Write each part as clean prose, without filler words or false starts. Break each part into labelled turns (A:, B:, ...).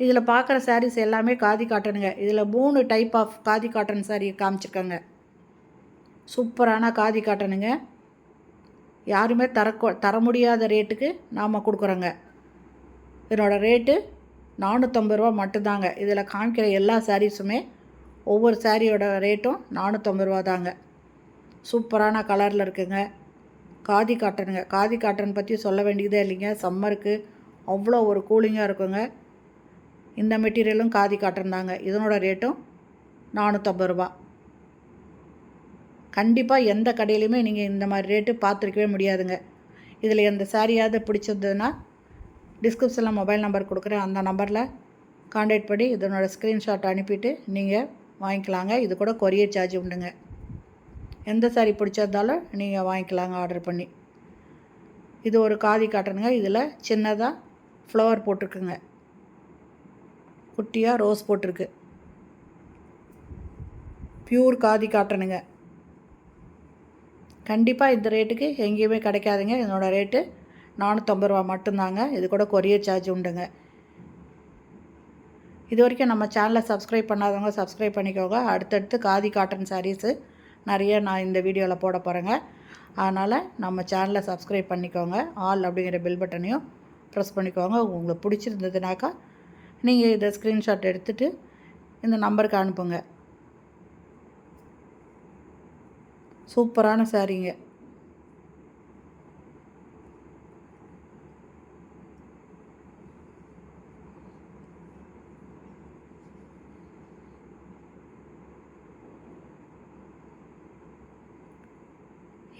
A: இதில் பார்க்குற சாரீஸ் எல்லாமே காதி காட்டனுங்க. இதில் 3 type of khadi cotton sari காமிச்சிருக்கேங்க. சூப்பரான காதி காட்டனுங்க. யாருமே தர முடியாத ரேட்டுக்கு நாம் கொடுக்குறோங்க. இதனோட ரேட்டு ரூ. 450 மட்டும்தாங்க. இதில் காமிக்கிற எல்லா சாரீஸுமே ஒவ்வொரு சாரியோட ரேட்டும் ரூ. 450 தாங்க. சூப்பரான கலரில் இருக்குங்க. காதி காட்டனுங்க. காதி காட்டன் பற்றி சொல்ல வேண்டியதே இல்லைங்க. சம்மருக்கு அவ்வளோ ஒரு கூலிங்காக இருக்குங்க. இந்த மெட்டீரியலும் காதி காட்டன் தாங்க. இதனோட ரேட்டும் ரூ. 450. கண்டிப்பாக எந்த கடையிலையுமே நீங்கள் இந்த மாதிரி ரேட்டு பார்த்துருக்கவே முடியாதுங்க. இதில் எந்த சாரியாவது பிடிச்சிருந்ததுன்னா டிஸ்கிரிப்ஷனில் மொபைல் நம்பர் கொடுக்குறேன். அந்த நம்பரில் கான்டாக்ட் பண்ணி இதனோட ஸ்க்ரீன்ஷாட் அனுப்பிட்டு நீங்கள் வாங்கிக்கலாங்க. இது கூட கொரியர் சார்ஜ் உண்டுங்க. எந்த சாரீ பிடிச்சிருந்தாலும் நீங்கள் வாங்கிக்கலாங்க ஆர்டர் பண்ணி. இது ஒரு காதி காட்டனுங்க. இதில் சின்னதாக ஃப்ளவர் போட்டிருக்குங்க. குட்டியாக ரோஸ் போட்டிருக்கு. பியூர் காதி காட்டனுங்க. கண்டிப்பாக இந்த ரேட்டுக்கு எங்கேயுமே கிடைக்காதுங்க. இதனோட ரேட்டு ரூ. 450 மட்டும்தாங்க. இது கூட கொரியர் சார்ஜ் உண்டுங்க. இது வரைக்கும் நம்ம சேனலை சப்ஸ்கிரைப் பண்ணாதவங்க சப்ஸ்கிரைப் பண்ணிக்கோங்க. அடுத்தடுத்து காதி காட்டன் சாரீஸு நிறைய நான் இந்த வீடியோவில் போட போகிறேங்க. அதனால் நம்ம சேனலை சப்ஸ்கிரைப் பண்ணிக்கோங்க. ஆல் அப்படிங்கிற பெல் பட்டனையும் ப்ரெஸ் பண்ணிக்கோங்க. உங்களுக்கு பிடிச்சிருந்ததுனாக்கா நீங்கள் இதை ஸ்க்ரீன்ஷாட் எடுத்துகிட்டு இந்த நம்பருக்கு அனுப்புங்க. சூப்பரான சாரீங்க.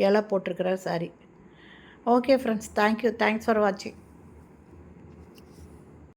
A: இலை போட்டிருக்கிற sari. Okay friends, thanks for வாட்சிங்.